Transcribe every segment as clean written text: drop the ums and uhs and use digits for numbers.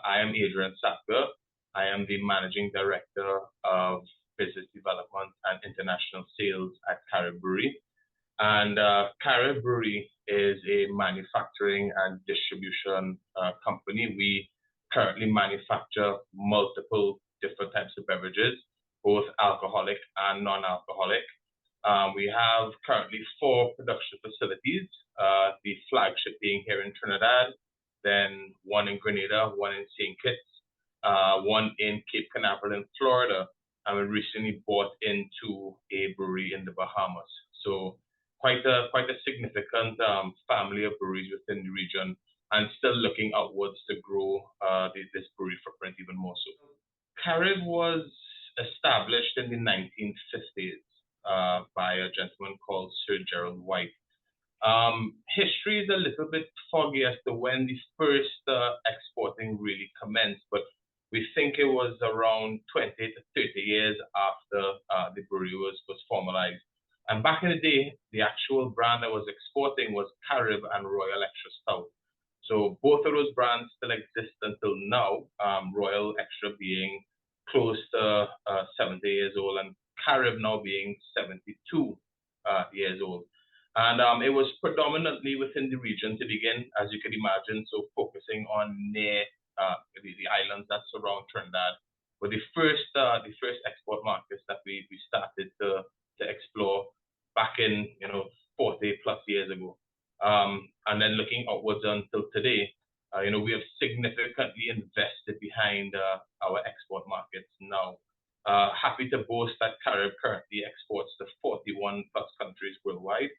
I am Adrian Sabga. I am the Managing Director of Business Development and International Sales at Carib Brewery. And Carib Brewery is a manufacturing and distribution company. We currently manufacture multiple different types of beverages, both alcoholic and non-alcoholic. We have currently 4 production facilities, the flagship being here in Trinidad, then 1 in Grenada, 1 in St. Kitts, 1 in Cape Canaveral in Florida, and we recently bought into a brewery in the Bahamas. So quite a significant family of breweries within the region, and still looking outwards to grow this brewery footprint even more so. Carib was established in the 1950s by a gentleman called Sir Gerald White. History is a little bit foggy as to when the first exporting really commenced, but we think it was around 20 to 30 years after the brewery was formalized. And back in the day, the actual brand that was exporting was Carib and Royal Extra Stout. So both of those brands still exist until now, Royal Extra being close to 70 years old and Carib now being 72 years old. And it was predominantly within the region to begin, as you can imagine, so focusing on near the islands that surround Trinidad were the first export markets that we started to explore back in 40 plus years ago. And then looking outwards until today, we have significantly invested behind our export markets now. Happy to boast that Carib currently exports to 41 plus countries worldwide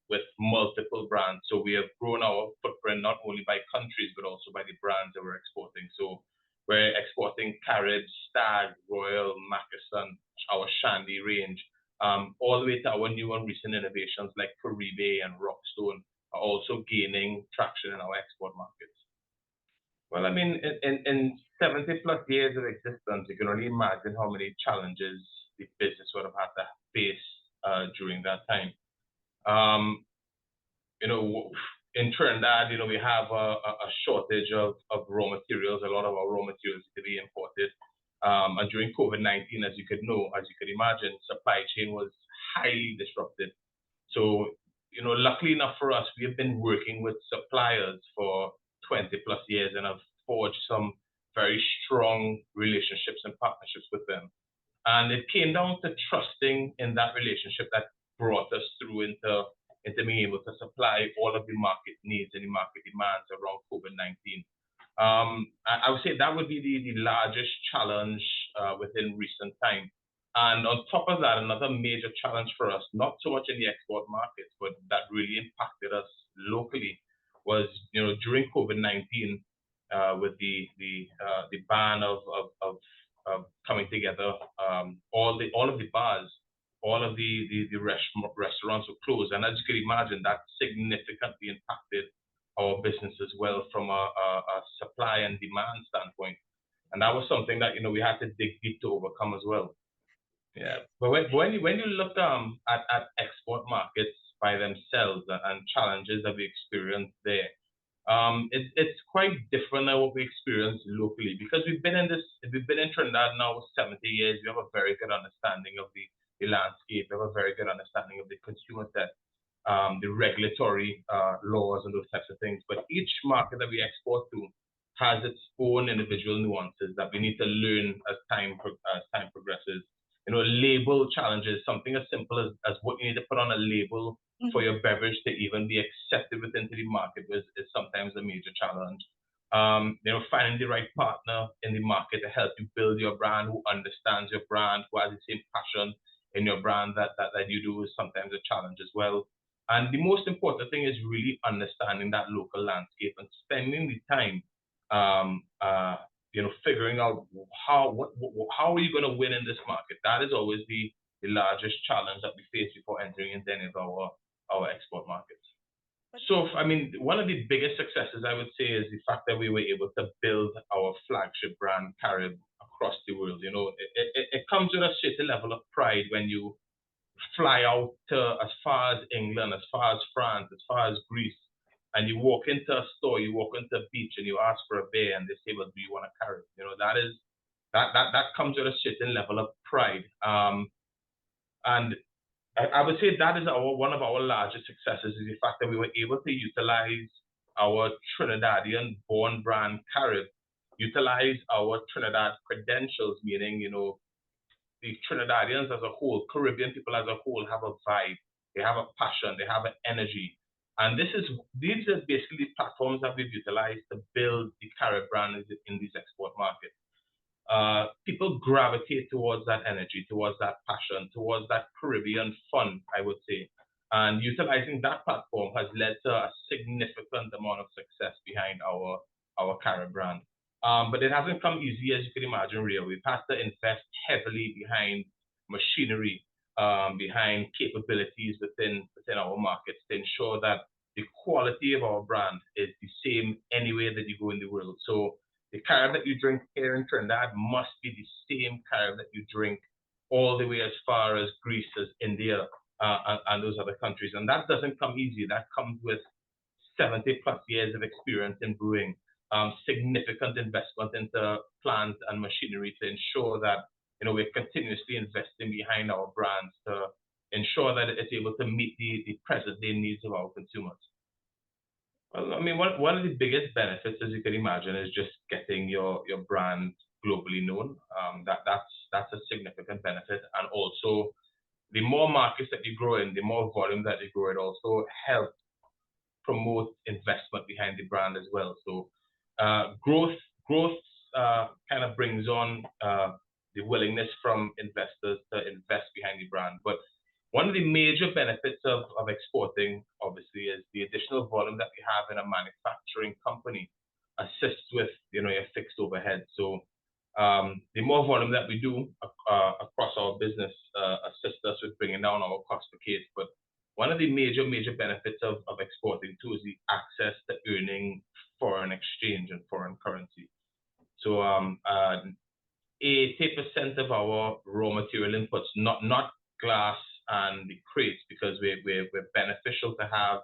with multiple brands. So we have grown our footprint not only by countries, but also by the brands that we're exporting. So we're exporting Carib, Stag, Royal, Mackerson, our Shandy range, all the way to our new and recent innovations like Carib and Rockstone are also gaining traction in our export markets. Well, I mean, in 70 plus years of existence, you can only imagine how many challenges the business would have had to face during that time. In Trinidad, we have a shortage of raw materials. A lot of our raw materials need to be imported. And during COVID-19, as you could imagine, supply chain was highly disrupted. So, luckily enough for us, we have been working with suppliers for 20 plus years and have forged some very strong relationships and partnerships with them. And it came down to trusting in that relationship that brought us through into being able to supply all of the market needs and the market demands around COVID-19. I would say that would be the largest challenge within recent time. And on top of that, another major challenge for us, not so much in the export markets, but that really impacted us locally, was during COVID-19 with the ban of coming together, all of the bars, all of the restaurants were closed, and as you can imagine, that significantly impacted our business as well from a supply and demand standpoint, and that was something that we had to dig deep to overcome as well. Yeah, but when you look at export markets by themselves and challenges that we experience there, it's quite different than what we experience locally, because we've been in Trinidad now 70 years. We have a very good understanding of the landscape. We have a very good understanding of the consumer set, the regulatory laws and those types of things. But each market that we export to has its own individual nuances that we need to learn as time progresses. Label challenges, something as simple as what you need to put on a label for your beverage to even be accepted within the market is sometimes a major challenge. Finding the right partner in the market to help you build your brand, who understands your brand, who has the same passion in your brand that you do, is sometimes a challenge as well. And the most important thing is really understanding that local landscape and spending the time figuring out how are you going to win in this market. That is always the largest challenge that we face before entering into any of our export markets. So, I mean, one of the biggest successes I would say is the fact that we were able to build our flagship brand, Carib, across the world. It comes with a certain level of pride when you fly out to as far as England, as far as France, as far as Greece, and you walk into a store, you walk into a beach, and you ask for a beer, and they say, "Well, do you want a Carib?" That comes with a certain level of pride. And I would say that is one of our largest successes is the fact that we were able to utilize our Trinidadian-born brand Carib, utilize our Trinidad credentials, meaning, the Trinidadians as a whole, Caribbean people as a whole have a vibe, they have a passion, they have an energy. And these are basically platforms that we've utilized to build the Carib brand in these export markets. People gravitate towards that energy, towards that passion, towards that Caribbean fun, I would say. And utilizing that platform has led to a significant amount of success behind our Carib brand. But it hasn't come easy, as you can imagine, Rio. We've had to invest heavily behind machinery, behind capabilities within our markets to ensure that the quality of our brand is the same anywhere that you go in the world. So the Carib that you drink here in Trinidad must be the same Carib that you drink all the way as far as Greece, as India, and those other countries. And that doesn't come easy. That comes with 70 plus years of experience in brewing, significant investment into plant and machinery to ensure that we're continuously investing behind our brands to ensure that it's able to meet the present day needs of our consumers. Well, I mean, one of the biggest benefits, as you can imagine, is just getting your brand globally known. That's a significant benefit, and also the more markets that you grow in, the more volume that you grow, it also helps promote investment behind the brand as well. So growth kind of brings on the willingness from investors to invest behind the brand. But one of the major benefits of exporting, obviously, is the additional volume that we have in a manufacturing company assists with your fixed overhead. So the more volume that we do across our business assists us with bringing down our cost per case. But one of the major benefits of exporting too is the access to earning foreign exchange and foreign currency. So 80% of our raw material inputs, not glass and the crates, because we're beneficial to have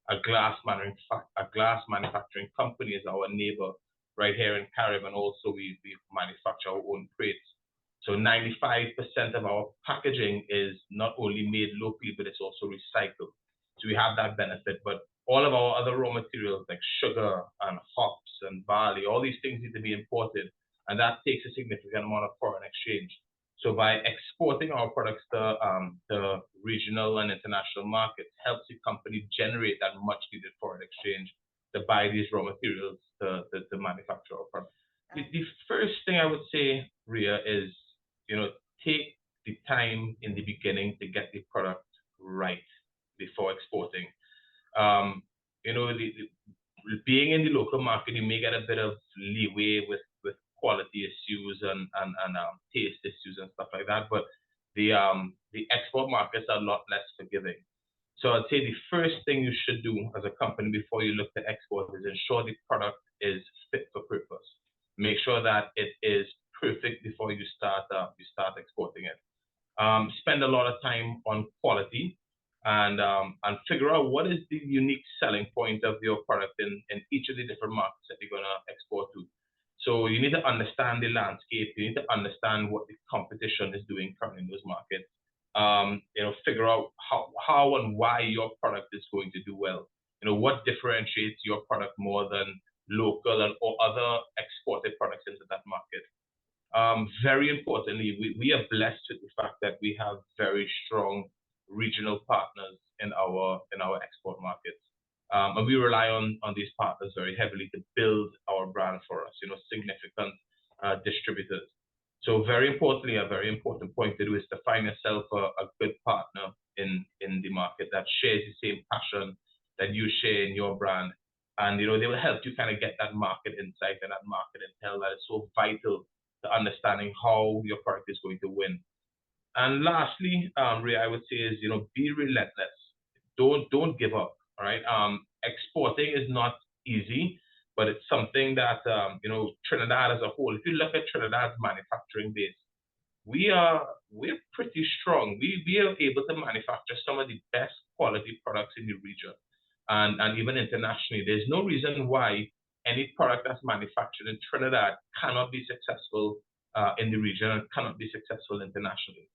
a glass manufacturing company as our neighbor right here in Carib, and also we manufacture our own crates. So 95% of our packaging is not only made locally, but it's also recycled. So we have that benefit. But all of our other raw materials like sugar and hops and barley, all these things need to be imported, and that takes a significant amount of foreign exchange. So by exporting our products to regional and international markets helps the company generate that much needed foreign exchange to buy these raw materials to manufacture our products. The first thing I would say, Ria, is take the time in the beginning to get the product right before exporting. Being in the local market, you may get a bit of leeway with quality issues and taste issues and stuff like that, but the export markets are a lot less forgiving. So I'd say the first thing you should do as a company before you look to export is ensure the product is fit for purpose. Make sure that it is perfect before you start exporting it. Spend a lot of time on quality and figure out what is the unique selling point of your product in each of the different markets that you're going to export to. So you need to understand the landscape. You need to understand what the competition is doing currently in those markets. Figure out how and why your product is going to do well. What differentiates your product more than local or other exported products into that market. Very importantly, we are blessed with the fact that we have very strong regional partners in our export markets. And we rely on these partners very heavily to build our brand for us, significant distributors. So very importantly, a very important point to do is to find yourself a good partner in the market that shares the same passion that you share in your brand. And they will help you kind of get that market insight and that market intel that is so vital to understanding how your product is going to win. And lastly, Ray, I would say is be relentless. Don't give up. All right. Exporting is not easy, but it's something that Trinidad as a whole. If you look at Trinidad's manufacturing base, we're pretty strong. We are able to manufacture some of the best quality products in the region. and even internationally. There's no reason why any product that's manufactured in Trinidad cannot be successful in the region and cannot be successful internationally.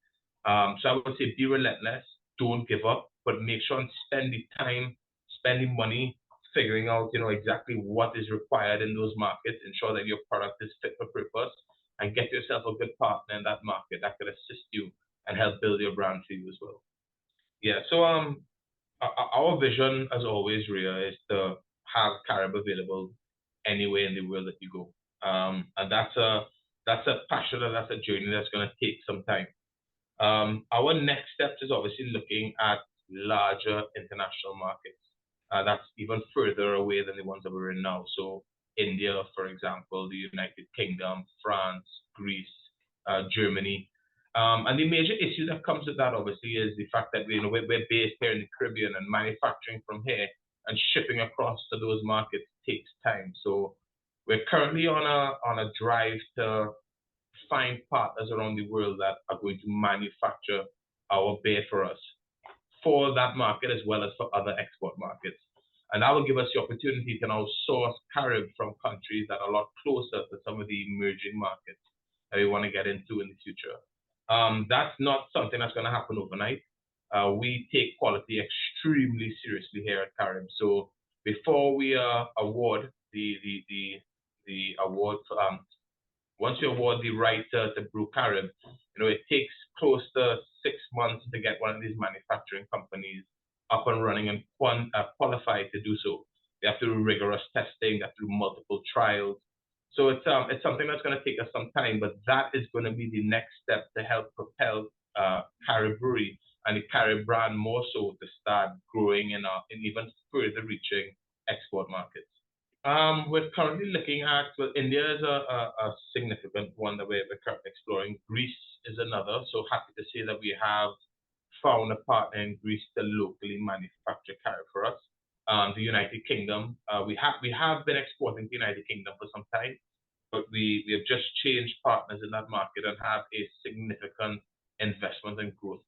So I would say be relentless, don't give up, but make sure and spend the time, spend the money figuring out, exactly what is required in those markets, ensure that your product is fit for purpose, and get yourself a good partner in that market that could assist you and help build your brand for you as well. Yeah, so our vision, as always, Ria, is to have Carib available anywhere in the world that you go. And that's a passion and that's a journey that's going to take some time. Our next steps is obviously looking at larger international markets. That's even further away than the ones that we're in now. So India, for example, the United Kingdom, France, Greece, Germany. And the major issue that comes with that, obviously, is the fact that we're based here in the Caribbean, and manufacturing from here and shipping across to those markets takes time. So we're currently on a drive to find partners around the world that are going to manufacture our beer for us, for that market as well as for other export markets. And that will give us the opportunity to now source Carib from countries that are a lot closer to some of the emerging markets that we want to get into in the future. That's not something that's going to happen overnight. We take quality extremely seriously here at Carib. So before we award the award, once you award the right to brew Carib, it takes close to 6 months to get one of these manufacturing companies up and running and qualified to do so. They have to do rigorous testing, they have to do multiple trials. So it's something that's going to take us some time, but that is going to be the next step to help propel Carib Brewery and the Carib brand more so to start growing in even further reaching export markets. We're currently looking at, well, India is a significant one that we're currently exploring. Greece is another. So happy to say that we have found a partner in Greece to locally manufacture Carib for us. The United Kingdom, we have been exporting to the United Kingdom for some time, but we have just changed partners in that market and have a significant investment and growth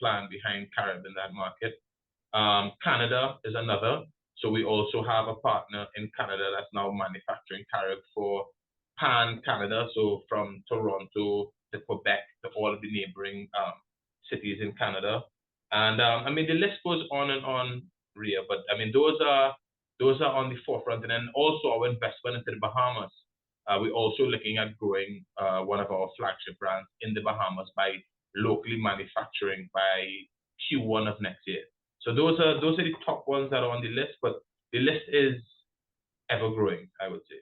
plan behind Carib in that market. Canada is another. So we also have a partner in Canada that's now manufacturing Carib for Canada, so from Toronto to Quebec to all of the neighboring cities in Canada. And the list goes on and on, Ria, but those are on the forefront. And then also our investment into the Bahamas. We're also looking at growing one of our flagship brands in the Bahamas by locally manufacturing by Q1 of next year. So those are the top ones that are on the list, but the list is ever growing, I would say.